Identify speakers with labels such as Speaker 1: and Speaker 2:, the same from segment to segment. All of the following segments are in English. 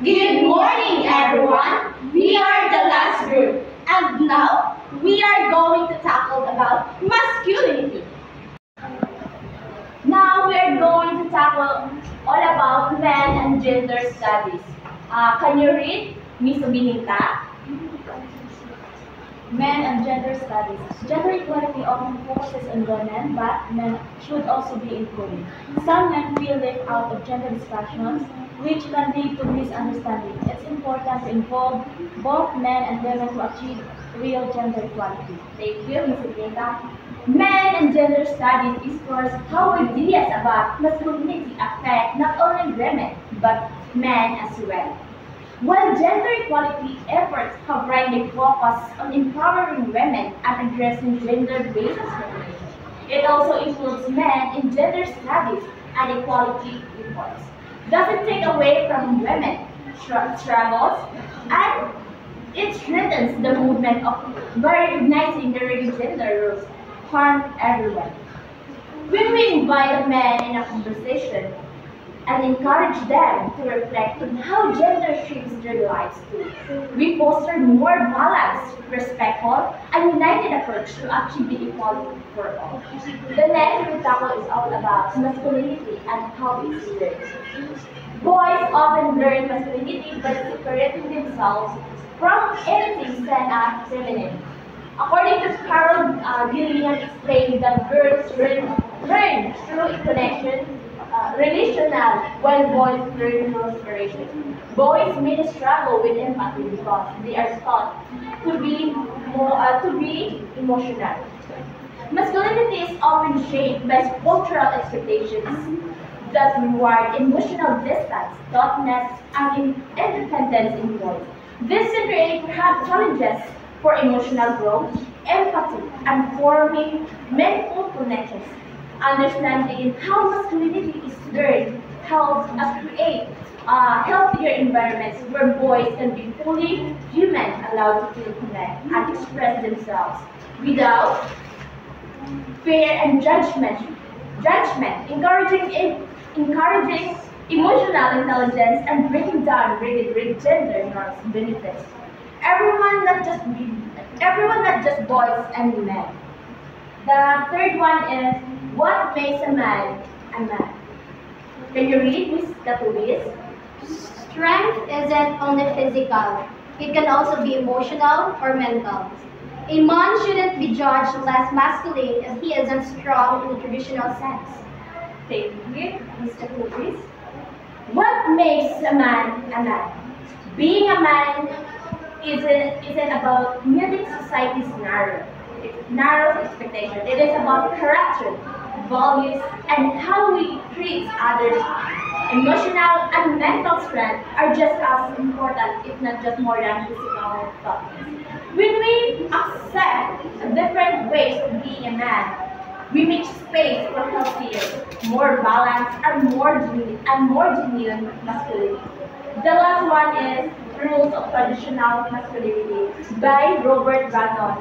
Speaker 1: Good morning, everyone. We are the last group, and now we are going to tackle about masculinity. Now we are going to tackle all about men and gender studies. Can you read, Miss Binita?
Speaker 2: Men and gender studies. Gender equality often focuses on women, but men should also be included. Some men feel left out of gender discussions, which can lead to misunderstanding. It's important to involve both men and women to achieve real gender equality.
Speaker 1: Thank you, Ms. Binita. Men and gender studies explores how ideas about masculinity affect not only women, but men as well. While gender equality efforts have rightly focused on empowering women and addressing gender-based discrimination, it also includes men in gender studies and equality efforts. Does it take away from women's struggles? And it strengthens the movement by recognizing the real gender roles harm everyone. When we invite men in a conversation, and encourage them to reflect on how gender shapes their lives too. We foster more balanced, respectful, and united approach to achieving equality for all. The next we tackle is all about masculinity and how it's learned. Boys often learn masculinity by separating themselves from anything seen as feminine. According to Carol Gillian explained that girls learn through connection relational, while boys learn through inspiration. Boys may struggle with empathy because they are taught to be emotional. Masculinity is often shaped by cultural expectations that reward emotional distance, thoughtfulness, and independence in boys. This can create challenges for emotional growth, empathy, and forming meaningful connections. Understanding how masculinity is learned helps us create healthier environments where boys can be fully human, allowed to feel connect and express themselves without fear and judgment. Encouraging emotional intelligence and breaking down rigid gender norms benefits everyone, not just boys and men. The third one is what makes a man a man. Can you read, Miss Katulis?
Speaker 3: Strength isn't only physical, it can also be emotional or mental. A man shouldn't be judged less masculine if he isn't strong in the traditional sense.
Speaker 1: Thank you, Miss Katulis. What makes a man a man? Being a man isn't about meeting society's narrow expectation. It is about character, values, and how we treat others. Emotional and mental strength are just as important, if not just more than physical toughness. When we accept different ways of being a man, we make space for healthier, more balanced, and more genuine masculinity. The last one is Rules of Traditional Masculinity by Robert Bannon.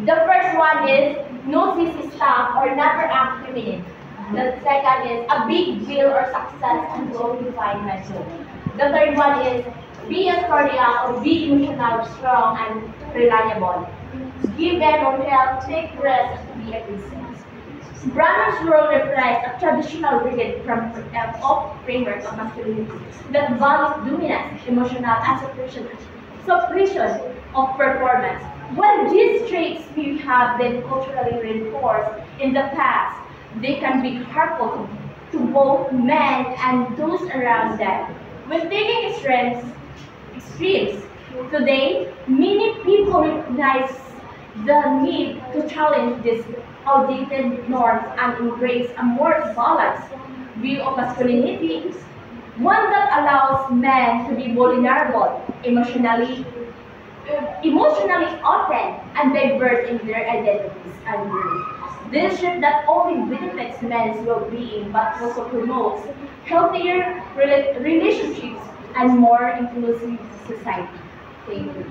Speaker 1: The first one is no sissy stuff or never act feminine. The second is a big deal or success and well-defined method. The third one is be a cardiac or be emotional, strong, and reliable. Give them or help, take rest, be a princess. Brahman's role reflects a traditional rigid framework of masculinity that values dominance, emotional, and suppression of performance. While these traits may have been culturally reinforced in the past, they can be harmful to both men and those around them. When taking extremes, today, many people recognize the need to challenge these outdated norms and embrace a more balanced view of masculinity, one that allows men to be vulnerable, emotionally open, and diverse in their identities and groups. This shift not only benefits men's well-being but also promotes healthier relationships and more inclusive society. Thank you.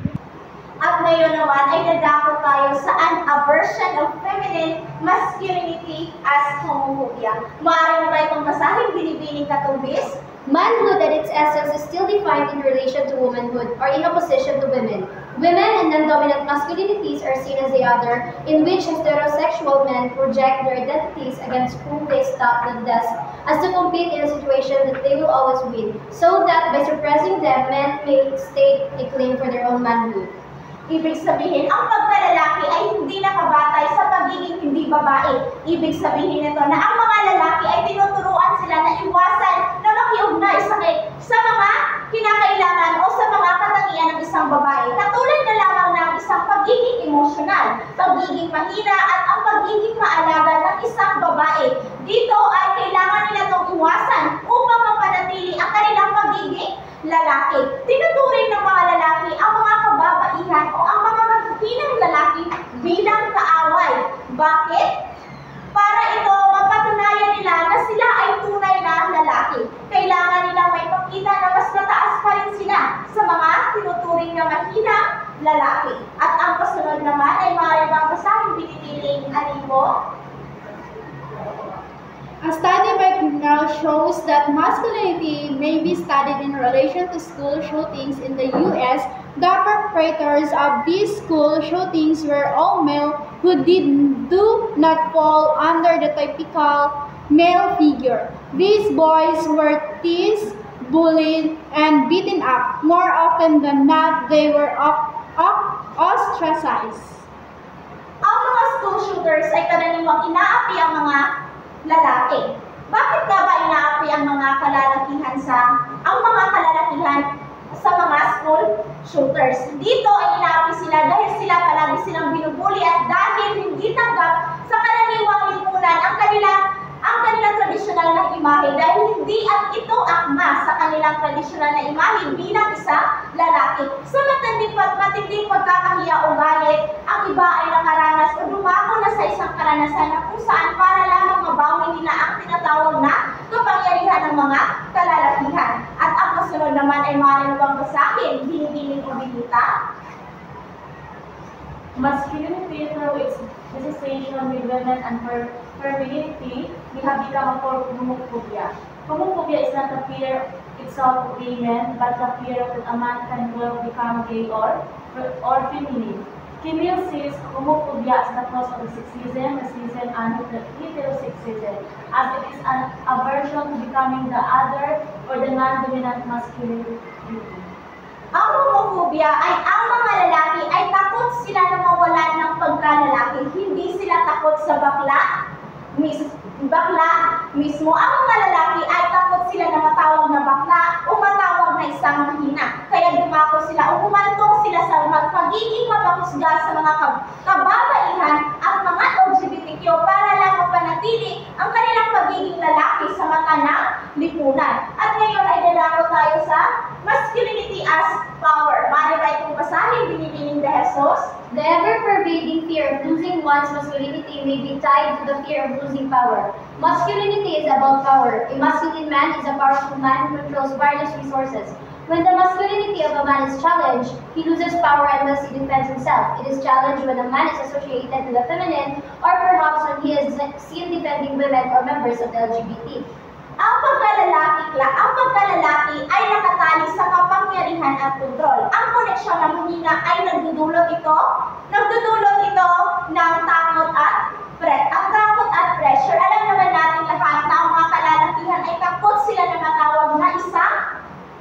Speaker 4: At ngayon naman ay dadako tayo sa a version of feminine masculinity as homophobia. Maaari mo ba itong basahin, Binibining Katubis?
Speaker 3: Manhood at its essence is still defined in relation to womanhood or in opposition to women. Women and non-dominant masculinities are seen as the other, in which heterosexual men project their identities against whom they stop the desk as to compete in a situation that they will always win, so that by suppressing them, men may stake a claim for their own manhood.
Speaker 4: Ibig sabihin, ang pagkalalaki ay hindi nakabatay sa pagiging hindi babae. Ibig sabihin nito na ang mga lalaki ay tinuturuan sila na iwasan na makiugnay sa mga kinakailangan o sa mga katangian ng isang babae. Katulad na lamang ng isang pagiging emosyonal, pagiging mahina at ang pagiging maalaga ng isang babae. Dito ay kailangan nila itong iwasan upang mapanatili ang kanilang pagiging lalaki. Tinuturing ng mga lalaki ang mga kababaihan o ang mga maghihinang lalaki bilang kaaway. Bakit? Para ito mapatunayan nila na sila ay tunay na lalaki. Kailangan nilang may pakita na mas mataas pa rin sila sa mga tinuturing na mahinang lalaki. At ang kasunod naman ay maaari bang basahin pinipiling alin po?
Speaker 5: A study by Grinnell shows that masculinity may be studied in relation to school shootings in the U.S. The perpetrators of these school shootings were all male who do not fall under the typical male figure. These boys were teased, bullied, and beaten up. More often than not, they were ostracized.
Speaker 4: Ang mga school shooters ay karaniwang inaapi ang mga lalaki. Bakit nga ba inaapi ang mga kalalakihan sa mga school shooters? Dito ay inaapi sila dahil sila palagi silang binubuli at dahil hindi tanggap sa karaniwang lipunan ang kanilang tradisyonal na imahe dahil hindi at ito akma sa kanilang tradisyonal na imahe bilang isang lalaki. Sa matinding pagkakahiya o galit, ang iba ay nakaranas o dumako na sa isang karanasan na kung saan para lamang mabawi nila ang tinatawag na kapangyarihan ng mga kalalakihan. At ang kasunod naman ay maaari bang basahin, binibining o binita?
Speaker 2: Masculinity through its association with women and femininity, we have become a form of homophobia. Homophobia is not the fear itself of gay men, but the fear that a man can well become gay or feminine. Camille sees homophobia as the cause of sexism, racism, and heterosexism, as it is an aversion to becoming the other or the non-dominant masculinity.
Speaker 4: Ang homophobia ay ang mga lalaki ay takot sila na mawalan ng pagkalalaki. Hindi sila takot sa bakla mismo. Ang mga lalaki ay takot sila na matawag na bakla o matawag na isang mahina. Kaya dumako sila o humantong sila sa pagiging mapahusga sa mga kababaihan at mga LGBTQ para lang mapanatili ang kanilang pagiging lalaki sa mata ng lipunan. At ngayon ay dadako tayo sa masculinity as power. Maaari ba itong basahin, binibining de Jesus?
Speaker 3: The ever-pervading fear of losing one's masculinity may be tied to the fear of losing power. Masculinity is about power. A masculine man is a powerful man who controls various resources. When the masculinity of a man is challenged, he loses power and thus he defends himself. It is challenged when a man is associated to the feminine, or perhaps when he is seen defending women or members of the LGBT.
Speaker 4: Ang pagkalalaki ay nakatali sa kapangyarihan at kontrol. Ang koneksyon ng mahina ay nagdudulot ito ng takot at pressure. Alam naman natin lahat na ang mga kalalakihan ay takot sila na matawag na isang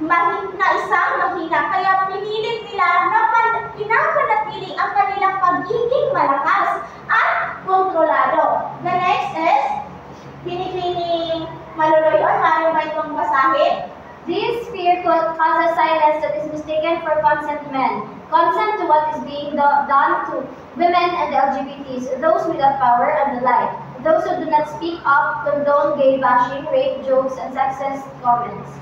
Speaker 4: mahina. Kaya pinilit nila na pinapanatili ang kanilang pagiging malakas at kontrolado. The next is pinipiling maluluyon. Maaari ba itong basahin?
Speaker 3: This fear causes silence that is mistaken for consent to what is being done to women and the LGBTs, those without power and the like. Those who do not speak up condone gay bashing, rape jokes, and sexist comments.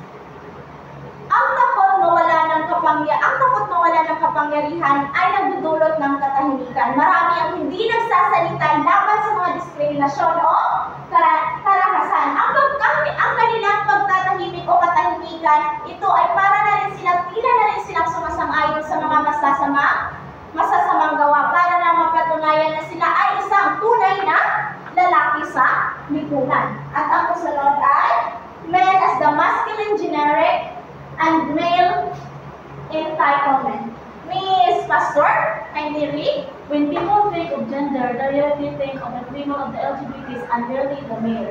Speaker 4: Ang takot mawala ng kapangyarihan ay nagdudulot ng katahimikan. Marami ang hindi nagsasalita laban sa mga diskriminasyon o karakasan. Ang kanilang pagtatahimik o katahimikan, ito ay para na rin silang sumasang-ayon sa mga masasamang gawa para lang mapatunayan na sila ay isang tunay na lalaki sa lipunan. At ang kasunod ay men as the masculine generic and male entitlement. Miss Pastor, kindly read.
Speaker 2: When people think of gender, they really think of the female of the LGBTs and rarely the male.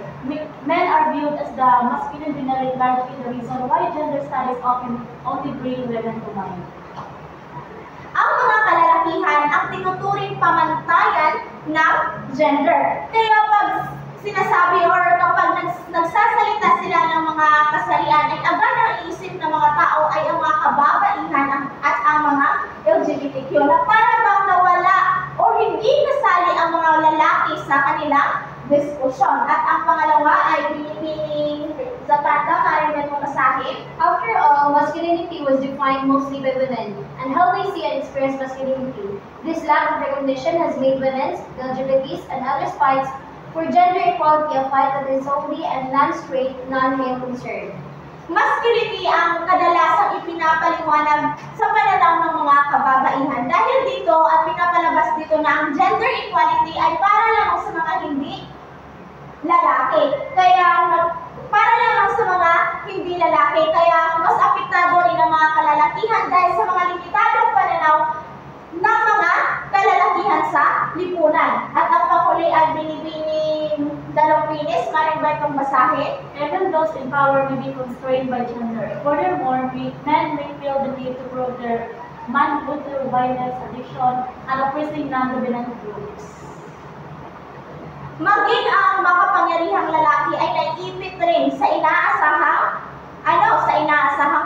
Speaker 2: Men are viewed as the masculine generic, largely the reason why gender studies often only bring women to mind.
Speaker 4: Ang mga kalalakihan ang tinuturing pamantayan ng gender. Kaya pag sinasabi or kapag nagsasalita sila ng mga kasarian, ay agad ang iisip ng mga tao ay ang mga kababaihan at ang mga LGBTQ na para bang nawala o hindi nasali ang mga lalaki sa kanilang diskusyon. At ang pangalawa ay binibining Zapata, maaaring mo masahin.
Speaker 3: After all, masculinity was defined mostly by women, and how they see and experience masculinity. This lack of recognition has made women's, LGBTs, and others' fights for gender equality a fight that is solely and non-straight, non-male concern.
Speaker 4: Masculinity ang kadalasang ipinapaliwanag sa pananaw ng mga kababaihan. Dahil dito at pinapalabas dito na ang gender equality ay para lamang sa mga hindi lalaki. Kaya para lamang sa mga hindi lalaki. Kaya mas apektado rin ang mga kalalakihan dahil sa mga limitadong pananaw ng mga kalalakihan sa lipunan. At ang pakuli ay binibining Dalongpinis, maring ba itong basahin?
Speaker 2: Even those in power may be constrained by gender. Furthermore, men may feel the need to prove their manhood through violence, addiction, and oppressing non-dominant groups.
Speaker 4: Maging ang makapangyarihang lalaki ay naiipit rin sa inaasahang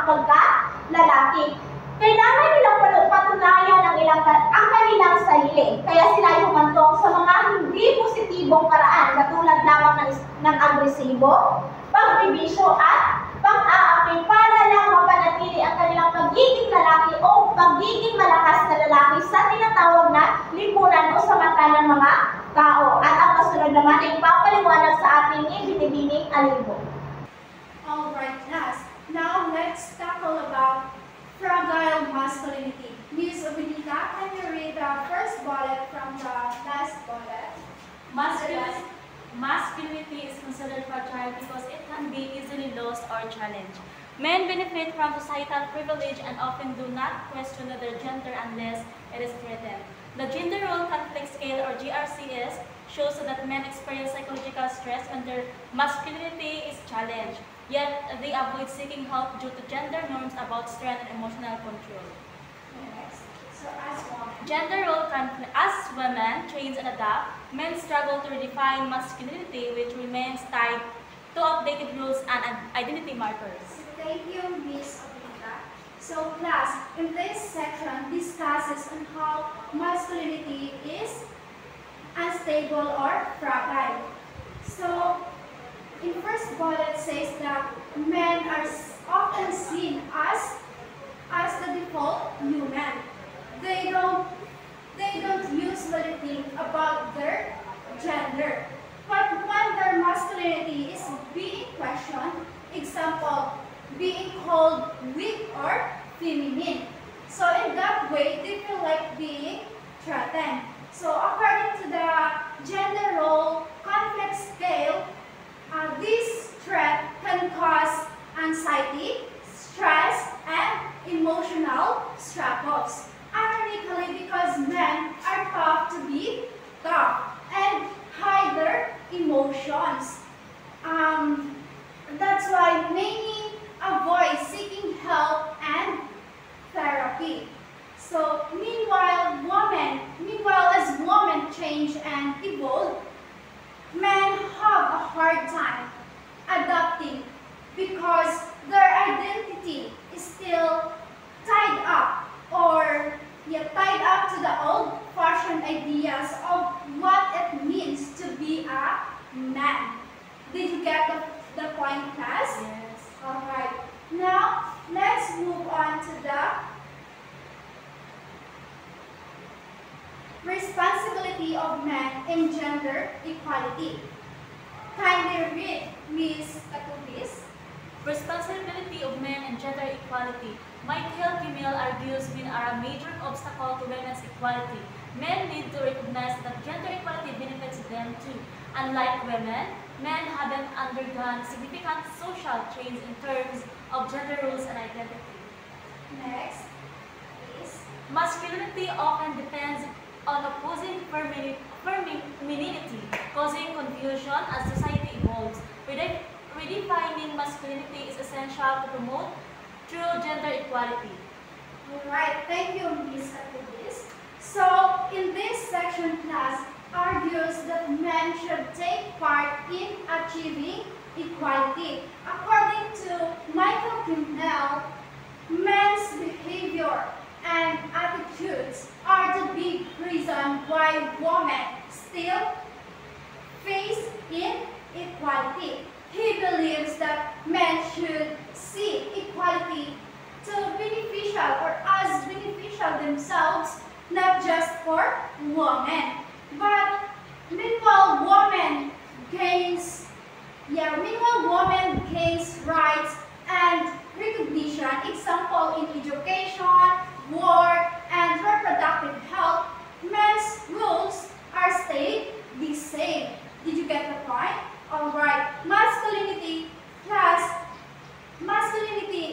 Speaker 4: pagka-lalaki. Kailangan nilang patunayan ang kanilang sarili. Kaya sila ay humantong sa mga hindi positibong paraan katulad lamang ng agresibo, pagbibisyo at pang-aapil para lang mapanatili ang kanilang pagiging lalaki o pagiging malakas na lalaki sa tinatawag na lipunan o sa mata ng mga tao. At ang kasunod naman ay papaliwanag sa ating ni Binibining Alibo.
Speaker 5: Alright, class. Now let's tackle about fragile masculinity. Miss Benita, can you read the first bullet from the last bullet?
Speaker 2: Masculinity is considered fragile because it can be easily lost or challenged. Men benefit from societal privilege and often do not question their gender unless it is threatened. The Gender Role Conflict Scale, or GRCS, shows that men experience psychological stress when their masculinity is challenged, yet they avoid seeking help due to gender norms about strength and emotional control.
Speaker 5: Yes. So as women.
Speaker 2: Gender role conflict. As women change and adapt, men struggle to redefine masculinity, which remains tied to updated rules and identity markers.
Speaker 5: Thank you, Miss Benita. So class, in this section discusses on how masculinity is unstable or fragile. So, in first bullet says that men are often seen as the default human. They don't usually think about their gender. But when their masculinity is being questioned, example, being called weak or feminine. So in that way, they feel like being threatened. So according to the Gender Role Conflict Scale, this threat can cause anxiety, stress, and emotional struggles. Ironically, because men are taught to be tough and hide their emotions. That's why many avoid seeking help and therapy. So meanwhile as women change and evolve, men have a hard time adapting because their identity is still tied up to the old-fashioned ideas of what it means to be a man. Did you get the point, class?
Speaker 2: Yes.
Speaker 5: Alright. Now, let's move on to the responsibility of men in gender equality. Kindly read, Miss Katubis.
Speaker 2: Responsibility of men and gender equality. Michael Kimmel argues men are a major obstacle to women's equality. Men need to recognize that gender equality benefits them too. Unlike women, men haven't undergone significant social change in terms of gender roles and identity.
Speaker 4: Next is
Speaker 2: Masculinity often depends on opposing femininity, causing confusion as society evolves. Redefining masculinity is essential to promote true gender equality.
Speaker 5: Alright, thank you, Ms. Atubis. So, in this section, class argues that men should take part in achieving equality. According to Michael Kimmel, men's behavior and attitudes are the big reason why women still face inequality. He believes that men should see equality to beneficial or as beneficial themselves, not just for women. But meanwhile, women gains rights and recognition. Example in education, work, and reproductive health, men's rules are stayed the same. Did you get the point? Alright, masculinity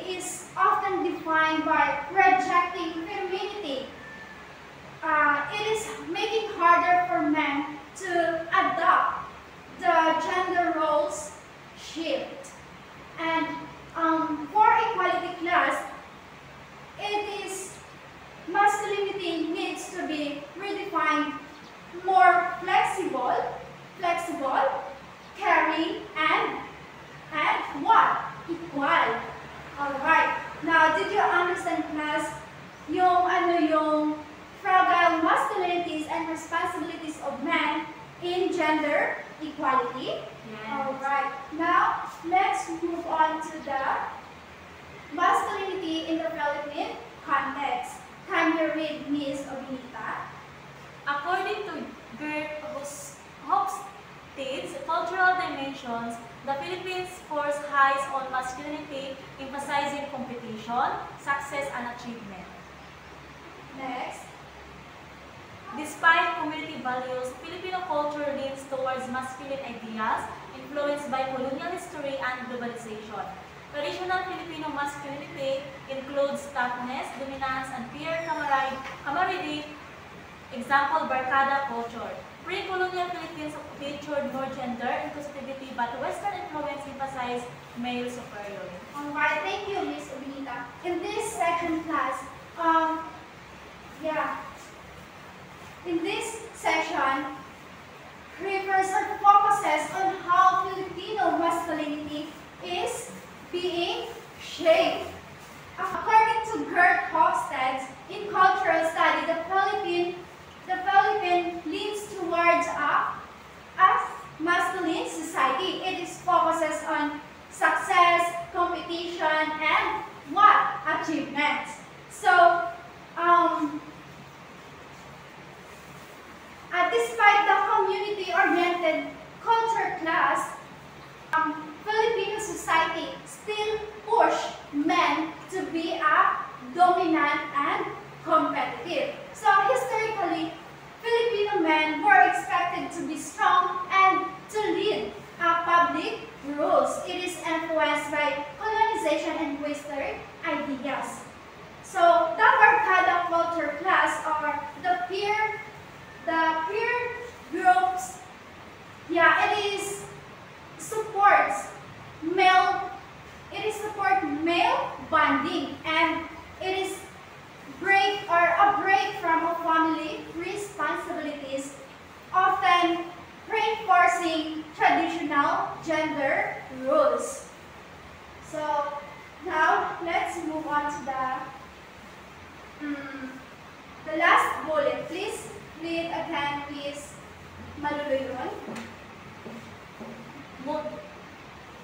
Speaker 5: is often defined by rejecting femininity. It is making harder for men to adopt the gender roles shift. And for equality class, masculinity needs to be redefined more flexible, caring, and what? Equal. Alright. Now, did you understand, class, yung fragile masculinities and responsibilities of men in gender equality?
Speaker 2: Yes.
Speaker 5: Alright. Now, let's move on to the masculinity in the Philippine context. Can you read, Ms. Obinita?
Speaker 2: According to Gert Hofstede's cultural dimensions, the Philippines scores highs on masculinity, emphasizing competition, success, and achievement.
Speaker 5: Next.
Speaker 2: Despite community values, Filipino culture leans towards masculine ideas influenced by colonial history and globalization. Traditional Filipino masculinity includes toughness, dominance, and peer camaraderie. Example, barkada culture. Pre-colonial Philippines featured more gender inclusivity, but Western influence emphasized male superiority.
Speaker 5: Alright, thank you, Ms. Obinita. In this section, class, in this section, refers or focuses on how Filipino masculinity is being shaped. According to Gert Hofstede, in cultural study, the Philippine leans towards a masculine society. It is focuses on success, competition, and what? Achievements. So, despite the community-oriented culture class, Filipino society still push men to be a dominant and competitive. So historically, Filipino men were expected to be strong and to lead public rules. It is influenced by colonization and Western ideas. So the barkada culture class or the peer groups, it supports male bonding, and it is a break from a family responsibilities, often reinforcing traditional gender roles. So now let's move on to the last bullet. Please read again, please, Maluluyon.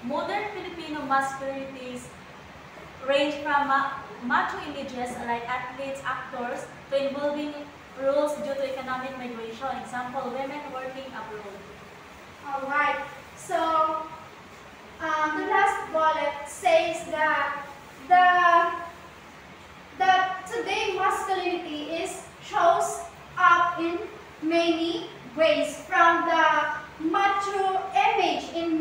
Speaker 2: Modern Filipino masculinities range from macho images like athletes, actors, to involving roles due to economic migration. Example, women working abroad.
Speaker 5: Alright, so the last bullet says that today masculinity shows up in many ways, from the macho image in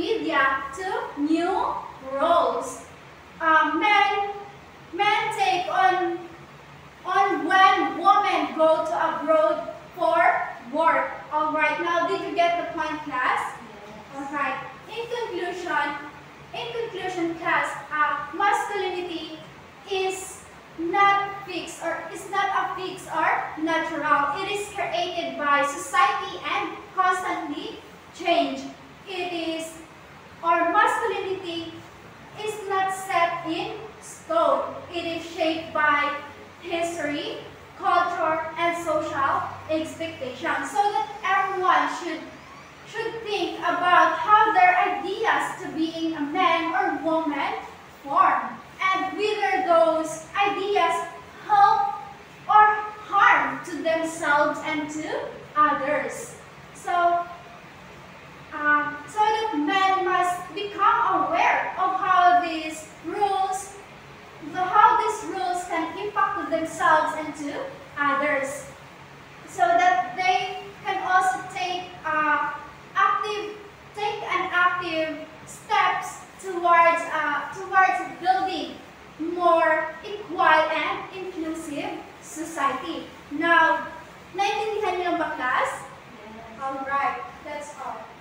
Speaker 5: go to abroad for work. Alright, now did you get the point, class? Alright, in conclusion, class, masculinity is not fixed or is not a fixed or natural. It is created by society and constantly change. Masculinity is not set in stone. It is shaped by history, culture, and social expectations. So that everyone should think about how their ideas to being a man or woman form, and whether those ideas help or harm to themselves and to others. So that men must become aware of how these rules can impact to themselves and to others, so that they can also take active steps towards building more equal and inclusive society. Now, naintindihan niyo ba, class? Alright, that's all.